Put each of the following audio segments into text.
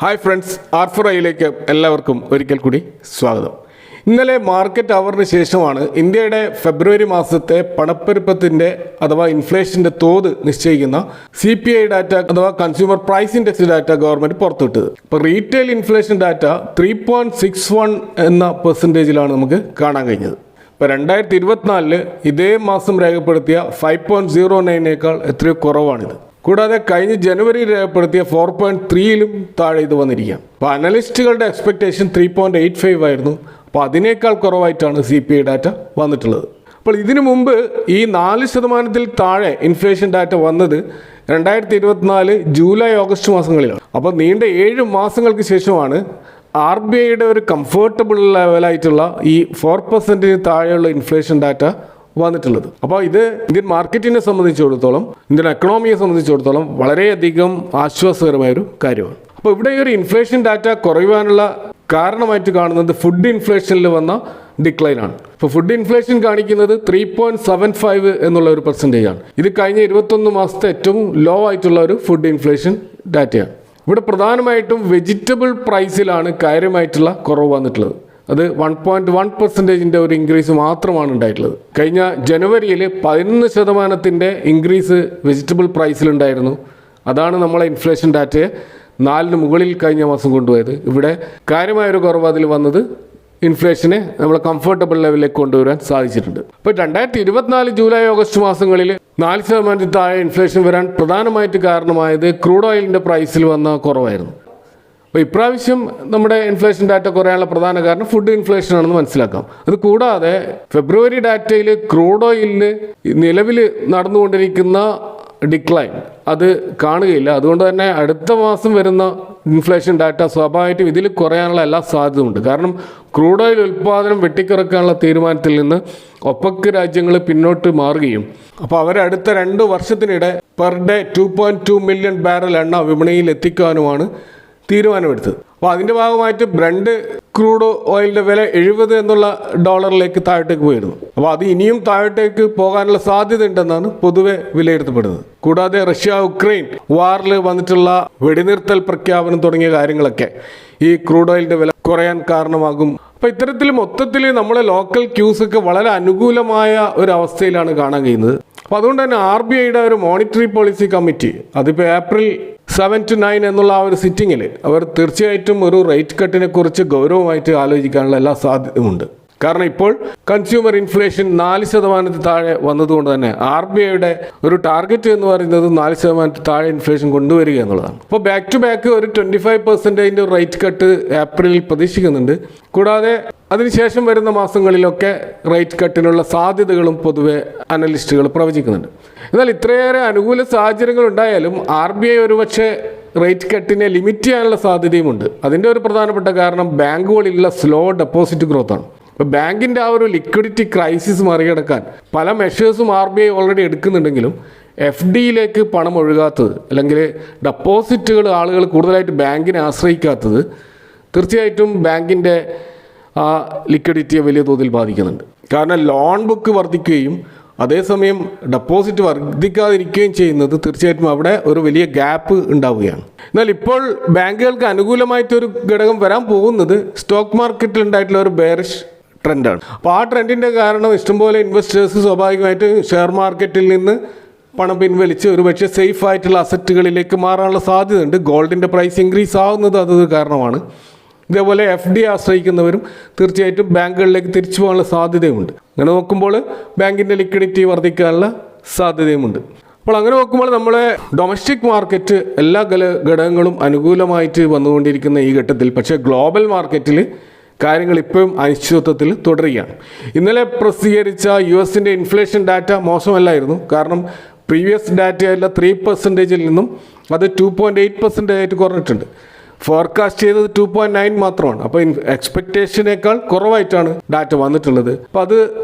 Hi friends, ആർ4ഐയിലേക്ക് എല്ലാവർക്കും ഒരിക്കൽ കൂടി സ്വാഗതം. ഇന്നലെ മാർക്കറ്റ് അവറിന് ശേഷമാണ് ഇന്ത്യയുടെ ഫെബ്രുവരി മാസത്തെ പണപ്പെരുപ്പത്തിൻ്റെ അഥവാ ഇൻഫ്ലേഷൻ്റെ തോത് നിശ്ചയിക്കുന്ന CPI ഡാറ്റ അഥവാ consumer price index data government പുറത്തുവിട്ടത്. ഇപ്പോൾ റീറ്റെയിൽ ഇൻഫ്ലേഷൻ ഡാറ്റ 3.61 എന്ന പെർസെൻറ്റേജിലാണ് നമുക്ക് കാണാൻ കഴിഞ്ഞത്. ഇപ്പോൾ 2024 ഇതേ മാസം രേഖപ്പെടുത്തിയ 5.09 എത്രയോ കുറവാണിത്. കൂടാതെ കഴിഞ്ഞ ജനുവരി രേഖപ്പെടുത്തിയ 4.3 താഴെ ഇത് വന്നിരിക്കുകയാണ്. അപ്പോൾ അനലിസ്റ്റുകളുടെ എക്സ്പെക്റ്റേഷൻ 3.85 ആയിരുന്നു. അപ്പോൾ അതിനേക്കാൾ കുറവായിട്ടാണ് CPI ഡാറ്റ വന്നിട്ടുള്ളത്. അപ്പോൾ ഇതിനു മുമ്പ് ഈ 4% താഴെ ഇൻഫ്ലേഷൻ ഡാറ്റ വന്നത് 2024 ജൂലൈ ഓഗസ്റ്റ് മാസങ്ങളിലാണ്. അപ്പോൾ നീണ്ട 7 മാസങ്ങൾക്ക് ശേഷമാണ് RBIയുടെ ഒരു കംഫർട്ടബിൾ ലെവലായിട്ടുള്ള ഈ 4% താഴെയുള്ള ഇൻഫ്ലേഷൻ ഡാറ്റ വന്നിട്ടുള്ളത്. അപ്പോൾ ഇത് ഇന്ത്യൻ മാർക്കറ്റിനെ സംബന്ധിച്ചിടത്തോളം, ഇന്ത്യൻ എക്കണോമിയെ സംബന്ധിച്ചിടത്തോളം വളരെയധികം ആശ്വാസകരമായൊരു കാര്യമാണ്. അപ്പോൾ ഇവിടെ ഈ ഒരു ഇൻഫ്ലേഷൻ ഡാറ്റ കുറയുവാനുള്ള കാരണമായിട്ട് കാണുന്നത് ഫുഡ് ഇൻഫ്ലേഷനിൽ വന്ന ഡിക്ലൈനാണ്. ഇപ്പോൾ ഫുഡ് ഇൻഫ്ലേഷൻ കാണിക്കുന്നത് 3.75 എന്നുള്ള ഒരു പെർസെൻറ്റേജാണ്. ഇത് കഴിഞ്ഞ 21 മാസത്തെ ഏറ്റവും ലോ ആയിട്ടുള്ള ഒരു ഫുഡ് ഇൻഫ്ലേഷൻ ഡാറ്റയാണ്. ഇവിടെ പ്രധാനമായിട്ടും പ്രൈസിലാണ് കാര്യമായിട്ടുള്ള കുറവ് വന്നിട്ടുള്ളത്. അത് 1.1% ഒരു ഇൻക്രീസ് മാത്രമാണ് ഉണ്ടായിട്ടുള്ളത്. കഴിഞ്ഞ ജനുവരിയിൽ 11% ഇൻക്രീസ് വെജിറ്റബിൾ പ്രൈസിലുണ്ടായിരുന്നു. അതാണ് നമ്മളെ ഇൻഫ്ലേഷൻ ഡാറ്റയെ 4 മുകളിൽ കഴിഞ്ഞ മാസം കൊണ്ടുപോയത്. ഇവിടെ കാര്യമായൊരു കുറവ് അതിൽ വന്നത് ഇൻഫ്ലേഷനെ നമ്മൾ കംഫർട്ടബിൾ ലെവലിലേക്ക് കൊണ്ടുവരാൻ സാധിച്ചിട്ടുണ്ട്. ഇപ്പോൾ 2024 ജൂലൈ ഓഗസ്റ്റ് മാസങ്ങളിൽ 4% താഴെ ഇൻഫ്ലേഷൻ വരാൻ പ്രധാനമായിട്ട് കാരണമായത് ക്രൂഡ് ഓയിലിൻ്റെ പ്രൈസിൽ വന്ന കുറവായിരുന്നു. അപ്പോൾ ഇപ്രാവശ്യം നമ്മുടെ ഇൻഫ്ലേഷൻ ഡാറ്റ കുറയാനുള്ള പ്രധാന കാരണം ഫുഡ് ഇൻഫ്ലേഷൻ ആണെന്ന് മനസ്സിലാക്കാം. അത് കൂടാതെ ഫെബ്രുവരി ഡാറ്റയിൽ ക്രൂഡ് ഓയിലിന് നിലവിൽ നടന്നുകൊണ്ടിരിക്കുന്ന ഡിക്ലൈൻ അത് കാണുകയില്ല. അതുകൊണ്ട് തന്നെ അടുത്ത മാസം വരുന്ന ഇൻഫ്ലേഷൻ ഡാറ്റ സ്വാഭാവികമായിട്ടും ഇതിൽ കുറയാനുള്ള എല്ലാ സാധ്യതയുണ്ട്. കാരണം ക്രൂഡ് ഓയിൽ ഉൽപ്പാദനം വെട്ടിക്കുറയ്ക്കാനുള്ള തീരുമാനത്തിൽ നിന്ന് ഒപെക് രാജ്യങ്ങൾ പിന്നോട്ട് മാറുകയും അപ്പോൾ അവരടുത്ത 2 വർഷത്തിനിടെ പെർ ഡേ 2.2 മില്യൺ ബാരൽ എണ്ണ വിപണിയിൽ എത്തിക്കാനുമാണ് തീരുമാനമെടുത്തത്. അപ്പോൾ അതിൻ്റെ ഭാഗമായിട്ട് ബ്രണ്ട് ക്രൂഡ് ഓയിലിൻ്റെ വില 70 എന്നുള്ള ഡോളറിലേക്ക് താഴോട്ടേക്ക് പോയിരുന്നു. അപ്പോൾ അത് ഇനിയും താഴോട്ടേക്ക് പോകാനുള്ള സാധ്യത ഉണ്ടെന്നാണ് പൊതുവെ വിലയിരുത്തപ്പെടുന്നത്. കൂടാതെ റഷ്യ ഉക്രൈൻ വാറിൽ വന്നിട്ടുള്ള വെടിനിർത്തൽ പ്രഖ്യാപനം തുടങ്ങിയ കാര്യങ്ങളൊക്കെ ഈ ക്രൂഡ് ഓയിലിൻ്റെ വില കുറയാൻ കാരണമാകും. അപ്പോൾ ഇത്തരത്തിൽ മൊത്തത്തിൽ നമ്മളെ ലോക്കൽ ക്യൂസൊക്കെ വളരെ അനുകൂലമായ ഒരു അവസ്ഥയിലാണ് കാണാൻ കഴിയുന്നത്. അപ്പോൾ അതുകൊണ്ട് തന്നെ RBIയുടെ ഒരു മോണിറ്ററി പോളിസി കമ്മിറ്റി അതിപ്പോൾ April 7 to 9 എന്നുള്ള ആ ഒരു സിറ്റിങ്ങിൽ അവർ തീർച്ചയായിട്ടും ഒരു റേറ്റ് കട്ടിനെ കുറിച്ച് ഗൗരവമായിട്ട് ആലോചിക്കാനുള്ള എല്ലാ സാധ്യതയുമുണ്ട്. കാരണം ഇപ്പോൾ കൺസ്യൂമർ ഇൻഫ്ലേഷൻ 4% താഴെ വന്നതുകൊണ്ട് തന്നെ RBIയുടെ ഒരു ടാർഗറ്റ് എന്ന് പറയുന്നത് 4% താഴെ ഇൻഫ്ലേഷൻ കൊണ്ടുവരിക എന്നുള്ളതാണ്. അപ്പോൾ ബാക്ക് ടു ബാക്ക് ഒരു 25% റേറ്റ് കട്ട് ഏപ്രിലിൽ പ്രതീക്ഷിക്കുന്നുണ്ട്. കൂടാതെ അതിനുശേഷം വരുന്ന മാസങ്ങളിലൊക്കെ റേറ്റ് കട്ടിനുള്ള സാധ്യതകളും പൊതുവെ അനലിസ്റ്റുകൾ പ്രവചിക്കുന്നുണ്ട്. എന്നാൽ ഇത്രയേറെ അനുകൂല സാഹചര്യങ്ങൾ ഉണ്ടായാലും RBI ഒരുപക്ഷെ റേറ്റ് കട്ടിനെ ലിമിറ്റ് ചെയ്യാനുള്ള സാധ്യതയുമുണ്ട്. അതിൻ്റെ ഒരു പ്രധാനപ്പെട്ട കാരണം ബാങ്കുകളിലുള്ള സ്ലോ ഡെപ്പോസിറ്റ് ഗ്രോത്താണ്. ഇപ്പോൾ ബാങ്കിൻ്റെ ആ ഒരു ലിക്വിഡിറ്റി ക്രൈസിസ് മറികടക്കാൻ പല മെഷേഴ്സും RBI ഓൾറെഡി എടുക്കുന്നുണ്ടെങ്കിലും FDയിലേക്ക് പണം ഒഴുകാത്തത് അല്ലെങ്കിൽ ഡെപ്പോസിറ്റുകൾ ആളുകൾ കൂടുതലായിട്ട് ബാങ്കിനെ ആശ്രയിക്കാത്തത് തീർച്ചയായിട്ടും ബാങ്കിൻ്റെ ആ ലിക്വിഡിറ്റിയെ വലിയ തോതിൽ ബാധിക്കുന്നുണ്ട്. കാരണം ലോൺ ബുക്ക് വർദ്ധിക്കുകയും അതേസമയം ഡെപ്പോസിറ്റ് വർദ്ധിക്കാതിരിക്കുകയും ചെയ്യുന്നത് തീർച്ചയായിട്ടും അവിടെ ഒരു വലിയ ഗ്യാപ്പ് ഉണ്ടാവുകയാണ്. എന്നാൽ ഇപ്പോൾ ബാങ്കുകൾക്ക് അനുകൂലമായിട്ടൊരു ഘടകം വരാൻ പോകുന്നത് സ്റ്റോക്ക് മാർക്കറ്റിൽ ഉണ്ടായിട്ടുള്ള ഒരു ബെയറിഷ് ട്രെൻഡാണ്. അപ്പോൾ ആ ട്രെൻഡിൻ്റെ കാരണം ഇഷ്ടംപോലെ ഇൻവെസ്റ്റേഴ്സ് സ്വാഭാവികമായിട്ട് ഷെയർ മാർക്കറ്റിൽ നിന്ന് പണം പിൻവലിച്ച് ഒരു പക്ഷേ സേഫ് ആയിട്ടുള്ള അസറ്റുകളിലേക്ക് മാറാനുള്ള സാധ്യതയുണ്ട്. ഗോൾഡിൻ്റെ പ്രൈസ് ഇൻക്രീസ് ആവുന്നത് അത് കാരണമാണ്. ഇതേപോലെ FD ആശ്രയിക്കുന്നവരും തീർച്ചയായിട്ടും ബാങ്കുകളിലേക്ക് തിരിച്ചു പോകാനുള്ള സാധ്യതയുമുണ്ട്. അങ്ങനെ നോക്കുമ്പോൾ ബാങ്കിൻ്റെ ലിക്വിഡിറ്റി വർദ്ധിക്കാനുള്ള സാധ്യതയുമുണ്ട്. അപ്പോൾ അങ്ങനെ നോക്കുമ്പോൾ നമ്മളെ ഡൊമസ്റ്റിക് മാർക്കറ്റ് എല്ലാ ഘടകങ്ങളും അനുകൂലമായിട്ട് വന്നുകൊണ്ടിരിക്കുന്ന ഈ ഘട്ടത്തിൽ പക്ഷേ ഗ്ലോബൽ മാർക്കറ്റിൽ കാര്യങ്ങൾ ഇപ്പോഴും അനിശ്ചിതത്വത്തിൽ തുടരുകയാണ്. ഇന്നലെ പ്രസിദ്ധീകരിച്ച US ഇൻഫ്ലേഷൻ ഡാറ്റ മോശമല്ലായിരുന്നു. കാരണം പ്രീവിയസ് ഡാറ്റയായിട്ടുള്ള 3% നിന്നും അത് 2.8% ആയിട്ട് കുറഞ്ഞിട്ടുണ്ട്. ഫോർകാസ്റ്റ് ചെയ്തത് 2.9 മാത്രമാണ്. അപ്പോൾ എക്സ്പെക്റ്റേഷനേക്കാൾ കുറവായിട്ടാണ് ഡാറ്റ വന്നിട്ടുള്ളത്. അപ്പോൾ അത്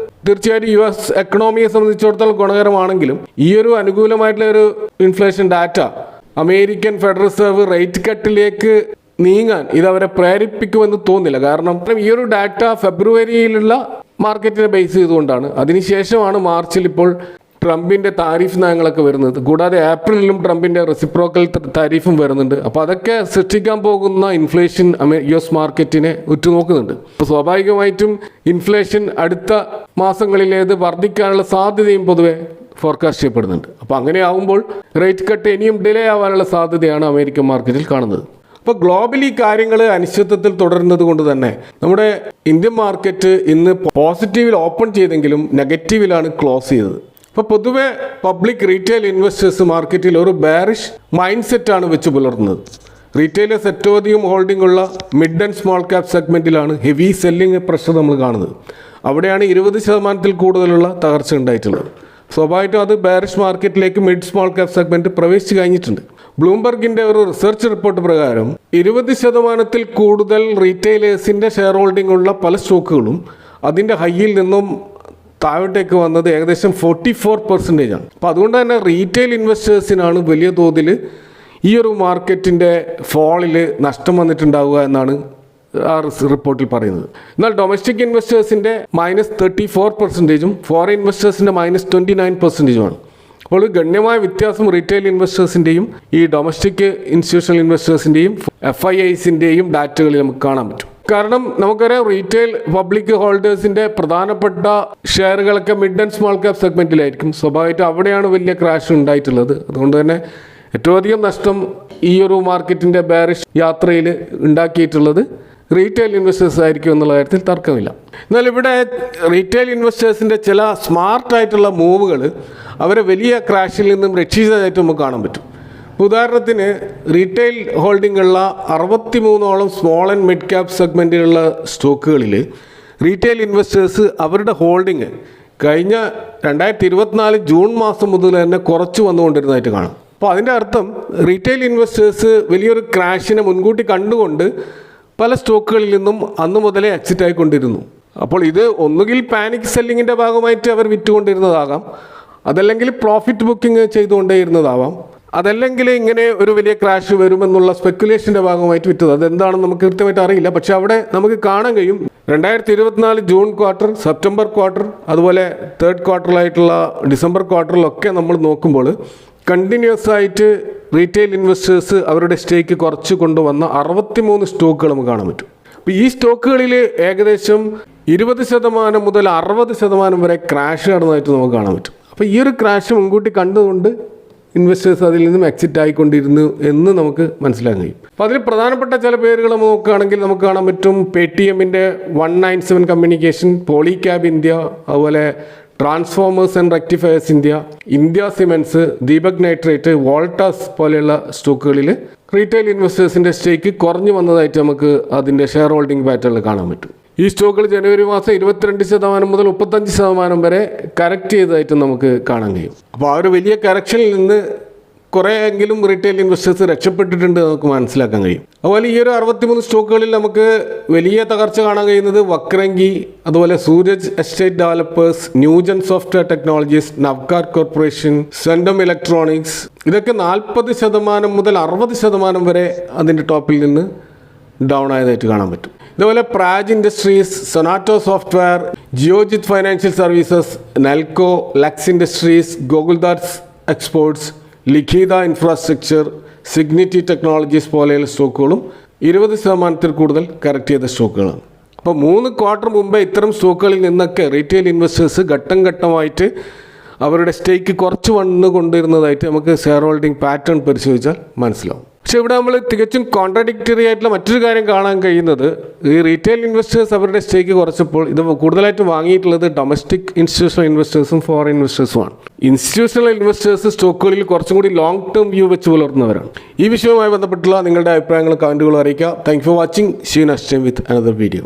തീർച്ചയായിട്ടും US എക്കണോമിയെ സംബന്ധിച്ചിടത്തോളം ഗുണകരമാണെങ്കിലും ഈ ഒരു അനുകൂലമായിട്ടുള്ള ഒരു inflation data American federal reserve rate കട്ടിലേക്ക് നീങ്ങാൻ ഇതവരെ പ്രേരിപ്പിക്കുമെന്ന് തോന്നില്ല. കാരണം ഈ ഒരു ഡാറ്റ ഫെബ്രുവരിയിലുള്ള മാർക്കറ്റിനെ ബേസ് ചെയ്തുകൊണ്ടാണ്. അതിനുശേഷമാണ് മാർച്ചിൽ ഇപ്പോൾ ട്രംപിൻ്റെ താരിഫ് നയങ്ങളൊക്കെ വരുന്നത്. കൂടാതെ ഏപ്രിലിലും ട്രംപിൻ്റെ റെസിപ്രോക്കൽ താരിഫും വരുന്നുണ്ട്. അപ്പോൾ അതൊക്കെ സൃഷ്ടിക്കാൻ പോകുന്ന ഇൻഫ്ലേഷൻ US മാർക്കറ്റിനെ ഉറ്റുനോക്കുന്നുണ്ട്. അപ്പോൾ സ്വാഭാവികമായിട്ടും ഇൻഫ്ലേഷൻ അടുത്ത മാസങ്ങളിലേത് വർദ്ധിക്കാനുള്ള സാധ്യതയും പൊതുവെ ഫോർകാസ്റ്റ് ചെയ്യപ്പെടുന്നുണ്ട്. അപ്പോൾ അങ്ങനെ ആകുമ്പോൾ റേറ്റ് കട്ട് ഇനിയും ഡിലേ ആവാനുള്ള സാധ്യതയാണ് അമേരിക്കൻ മാർക്കറ്റിൽ കാണുന്നത്. അപ്പോൾ ഗ്ലോബലി കാര്യങ്ങൾ അനിശ്ചിതത്വത്തിൽ തുടരുന്നത് കൊണ്ട് തന്നെ നമ്മുടെ ഇന്ത്യൻ മാർക്കറ്റ് ഇന്ന് പോസിറ്റീവിൽ ഓപ്പൺ ചെയ്തെങ്കിലും നെഗറ്റീവിലാണ് ക്ലോസ് ചെയ്തത്. അപ്പോൾ പൊതുവെ പബ്ലിക് റീറ്റെയിൽ ഇൻവെസ്റ്റേഴ്സ് മാർക്കറ്റിൽ ഒരു ബെയറിഷ് മൈൻഡ് സെറ്റാണ് വെച്ച് പുലർത്തുന്നത്. റീറ്റെയിലേഴ്സ് ഏറ്റവും അധികം ഹോൾഡിംഗ് ഉള്ള മിഡ് ആൻഡ് സ്മോൾ ക്യാപ് സെഗ്മെൻറ്റിലാണ് ഹെവി സെല്ലിംഗ് പ്രഷർ നമ്മൾ കാണുന്നത്. അവിടെയാണ് 20% കൂടുതലുള്ള തകർച്ച ഉണ്ടായിട്ടുള്ളത്. സ്വാഭാവികമായിട്ടും അത് ബെയറിഷ് മാർക്കറ്റിലേക്ക് മിഡ് സ്മോൾ ക്യാപ് സെഗ്മെൻറ്റ് പ്രവേശിച്ച് കഴിഞ്ഞിട്ടുണ്ട്. ബ്ലൂംബർഗിൻ്റെ ഒരു റിസർച്ച് റിപ്പോർട്ട് പ്രകാരം 20% കൂടുതൽ റീറ്റെയിലേഴ്സിൻ്റെ ഷെയർ ഹോൾഡിംഗ് ഉള്ള പല സ്റ്റോക്കുകളും അതിൻ്റെ ഹൈയിൽ നിന്നും താഴോട്ടേക്ക് വന്നത് ഏകദേശം 44% ആണ്. അപ്പോൾ അതുകൊണ്ട് തന്നെ റീറ്റെയിൽ ഇൻവെസ്റ്റേഴ്സിനാണ് വലിയ തോതിൽ ഈ ഒരു മാർക്കറ്റിൻ്റെ ഫോളിൽ നഷ്ടം വന്നിട്ടുണ്ടാവുക എന്നാണ് ആ റിപ്പോർട്ടിൽ പറയുന്നത്. എന്നാൽ ഡൊമസ്റ്റിക് ഇൻവെസ്റ്റേഴ്സിൻ്റെ -34%, ഫോറിൻ ഇൻവെസ്റ്റേഴ്സിൻ്റെ -29%. അപ്പോൾ ഗണ്യമായ വ്യത്യാസം റീറ്റെയിൽ ഇൻവെസ്റ്റേഴ്സിൻ്റെയും ഈ ഡൊമസ്റ്റിക് ഇൻസ്റ്റിറ്റ്യൂഷണൽ ഇൻവെസ്റ്റേഴ്സിൻ്റെയും FIIസിൻ്റെയും ഡാറ്റകളിൽ നമുക്ക് കാണാൻ പറ്റും. കാരണം നമുക്കറിയാം റീറ്റെയിൽ പബ്ലിക് ഹോൾഡേഴ്സിൻ്റെ പ്രധാനപ്പെട്ട ഷെയറുകളൊക്കെ മിഡ് ആൻഡ് സ്മോൾ ക്യാപ് സെഗ്മെൻറ്റിലായിരിക്കും. സ്വാഭാവികമായിട്ടും അവിടെയാണ് വലിയ ക്രാഷ് ഉണ്ടായിട്ടുള്ളത്. അതുകൊണ്ട് തന്നെ ഏറ്റവും അധികം നഷ്ടം ഈ ഒരു മാർക്കറ്റിൻ്റെ ബെയറിഷ് യാത്രയിൽ ഉണ്ടാക്കിയിട്ടുള്ളത് റീറ്റെയിൽ ഇൻവെസ്റ്റേഴ്സ് ആയിരിക്കും എന്നുള്ള കാര്യത്തിൽ തർക്കമില്ല. എന്നാൽ ഇവിടെ റീറ്റെയിൽ ഇൻവെസ്റ്റേഴ്സിൻ്റെ ചില സ്മാർട്ടായിട്ടുള്ള മൂവുകൾ അവരെ വലിയ ക്രാഷിൽ നിന്നും രക്ഷിച്ചതായിട്ട് നമുക്ക് കാണാൻ പറ്റും. ഉദാഹരണത്തിന് റീറ്റെയിൽ ഹോൾഡിംഗ് ഉള്ള 63ഓളം സ്മോൾ ആൻഡ് മിഡ് ക്യാപ് സെഗ്മെൻറ്റിലുള്ള സ്റ്റോക്കുകളിൽ റീറ്റെയിൽ ഇൻവെസ്റ്റേഴ്സ് അവരുടെ ഹോൾഡിംഗ് കഴിഞ്ഞ 2024 ജൂൺ മാസം മുതൽ തന്നെ കുറച്ച് വന്നുകൊണ്ടിരുന്നതായിട്ട് കാണാം. അപ്പോൾ അതിൻ്റെ അർത്ഥം റീറ്റെയിൽ ഇൻവെസ്റ്റേഴ്സ് വലിയൊരു ക്രാഷിനെ മുൻകൂട്ടി കണ്ടുകൊണ്ട് പല സ്റ്റോക്കുകളിൽ നിന്നും അന്ന് മുതലേ എക്സിറ്റ് ആയിക്കൊണ്ടിരുന്നു. അപ്പോൾ ഇത് ഒന്നുകിൽ പാനിക് സെല്ലിങ്ങിൻ്റെ ഭാഗമായിട്ട് അവർ വിറ്റുകൊണ്ടിരുന്നതാകാം, അതല്ലെങ്കിൽ പ്രോഫിറ്റ് ബുക്കിംഗ് ചെയ്തുകൊണ്ടേയിരുന്നതാവാം, അതല്ലെങ്കിൽ ഇങ്ങനെ ഒരു വലിയ ക്രാഷ് വരുമെന്നുള്ള സ്പെക്കുലേഷൻ്റെ ഭാഗമായിട്ട് വിറ്റത്. അതെന്താണെന്ന് നമുക്ക് കൃത്യമായിട്ട് അറിയില്ല. പക്ഷേ അവിടെ നമുക്ക് കാണാൻ കഴിയും 2024 ജൂൺ ക്വാർട്ടർ, സെപ്റ്റംബർ ക്വാർട്ടർ, അതുപോലെ തേർഡ് ക്വാർട്ടറിലായിട്ടുള്ള ഡിസംബർ ക്വാർട്ടറിലൊക്കെ നമ്മൾ നോക്കുമ്പോൾ കണ്ടിന്യൂസ് ആയിട്ട് റീറ്റെയിൽ ഇൻവെസ്റ്റേഴ്സ് അവരുടെ സ്റ്റേക്ക് കുറച്ച് കൊണ്ടുവന്ന 63 സ്റ്റോക്കുകൾ നമുക്ക് കാണാൻ പറ്റും. അപ്പോൾ ഈ സ്റ്റോക്കുകളിൽ ഏകദേശം 20% മുതൽ 60% വരെ ക്രാഷ് നടന്നതായിട്ട് നമുക്ക് കാണാൻ പറ്റും. അപ്പോൾ ഈ ഒരു ക്രാഷ് മുൻകൂട്ടി കണ്ടുകൊണ്ട് ഇൻവെസ്റ്റേഴ്സ് അതിൽ നിന്നും എക്സിറ്റ് ആയിക്കൊണ്ടിരുന്നു എന്ന് നമുക്ക് മനസ്സിലാക്കാൻ കഴിയും. അപ്പോൾ അതിൽ പ്രധാനപ്പെട്ട ചില പേരുകൾ നോക്കുകയാണെങ്കിൽ നമുക്ക് കാണാൻ പറ്റും പേടിഎമ്മിൻ്റെ 197 കമ്മ്യൂണിക്കേഷൻ, പോളിക്യാബ് ഇന്ത്യ, അതുപോലെ transformers and rectifiers India cements, Deepak nitrate, Voltas പോലെയുള്ള സ്റ്റോക്കുകളിൽ റീറ്റെയിൽ ഇൻവെസ്റ്റേഴ്സിൻ്റെ സ്റ്റേക്ക് കുറഞ്ഞു വന്നതായിട്ട് നമുക്ക് അതിൻ്റെ ഷെയർ ഹോൾഡിംഗ് പാറ്റേണിൽ കാണാൻ പറ്റും. ഈ സ്റ്റോക്കുകൾ ജനുവരി മാസം 22% മുതൽ 35% വരെ കറക്റ്റ് ചെയ്തതായിട്ട് നമുക്ക് കാണാൻ കഴിയും. അപ്പോൾ ആ ഒരു വലിയ കറക്ഷനിൽ നിന്ന് കുറേയെങ്കിലും റീറ്റെയിൽ ഇൻവെസ്റ്റേഴ്സ് രക്ഷപ്പെട്ടിട്ടുണ്ട് നമുക്ക് മനസ്സിലാക്കാൻ കഴിയും. അതുപോലെ ഈ ഒരു 63 സ്റ്റോക്കുകളിൽ നമുക്ക് വലിയ തകർച്ച കാണാൻ കഴിയുന്നത് വക്രംഗി, അതുപോലെ Suraj estate developers, Newgen software technologies, Navkar corporation, Centum electronics, ഇതൊക്കെ 40% മുതൽ 60% വരെ അതിൻ്റെ ടോപ്പിൽ നിന്ന് ഡൗൺ ആയതായിട്ട് കാണാൻ പറ്റും. ഇതുപോലെ Praj industries, Sonata software, Geojit financial services, Nelco, Lux industries, Gokaldas exports, Likhitha infrastructure, Cigniti technologies പോലെയുള്ള സ്റ്റോക്കുകളും 20% കൂടുതൽ കറക്റ്റ് ചെയ്ത സ്റ്റോക്കുകളാണ്. അപ്പോൾ 3 ക്വാർട്ടർ മുമ്പേ ഇത്തരം സ്റ്റോക്കുകളിൽ നിന്നൊക്കെ റീറ്റെയിൽ ഇൻവെസ്റ്റേഴ്സ് ഘട്ടം ഘട്ടമായിട്ട് അവരുടെ സ്റ്റേക്ക് കുറച്ച് വന്നുകൊണ്ടിരുന്നതായിട്ട് നമുക്ക് ഷെയർ ഹോൾഡിംഗ് പാറ്റേൺ പരിശോധിച്ചാൽ മനസ്സിലാവും. പക്ഷേ ഇവിടെ നമ്മൾ തികച്ചും കോൺട്രാഡിക്ടറി ആയിട്ടുള്ള മറ്റൊരു കാര്യം കാണാൻ കഴിയുന്നത് ഈ റീറ്റെയിൽ ഇൻവെസ്റ്റേഴ്സ് അവരുടെ സ്റ്റേക്ക് കുറച്ചപ്പോൾ ഇത് കൂടുതലായിട്ട് വാങ്ങിയിട്ടുള്ളത് ഡൊമസ്റ്റിക് ഇൻസ്റ്റിറ്റ്യൂഷണൽ ഇൻവെസ്റ്റേഴ്സും ഫോറിൻ ഇൻവെസ്റ്റേഴ്സുമാണ്. ഇൻസ്റ്റിറ്റ്യൂഷണൽ ഇൻവെസ്റ്റേഴ്സ് സ്റ്റോക്കുകളിൽ കുറച്ചും കൂടി ലോങ് ടേം വ്യൂ വെച്ച് പുലർത്തുന്നവരാണ്. ഈ വിഷയവുമായി ബന്ധപ്പെട്ടുള്ള നിങ്ങളുടെ അഭിപ്രായങ്ങളും കമൻറ്റുകളും അറിയിക്കുക. Thank you for watching. See you next time with another video.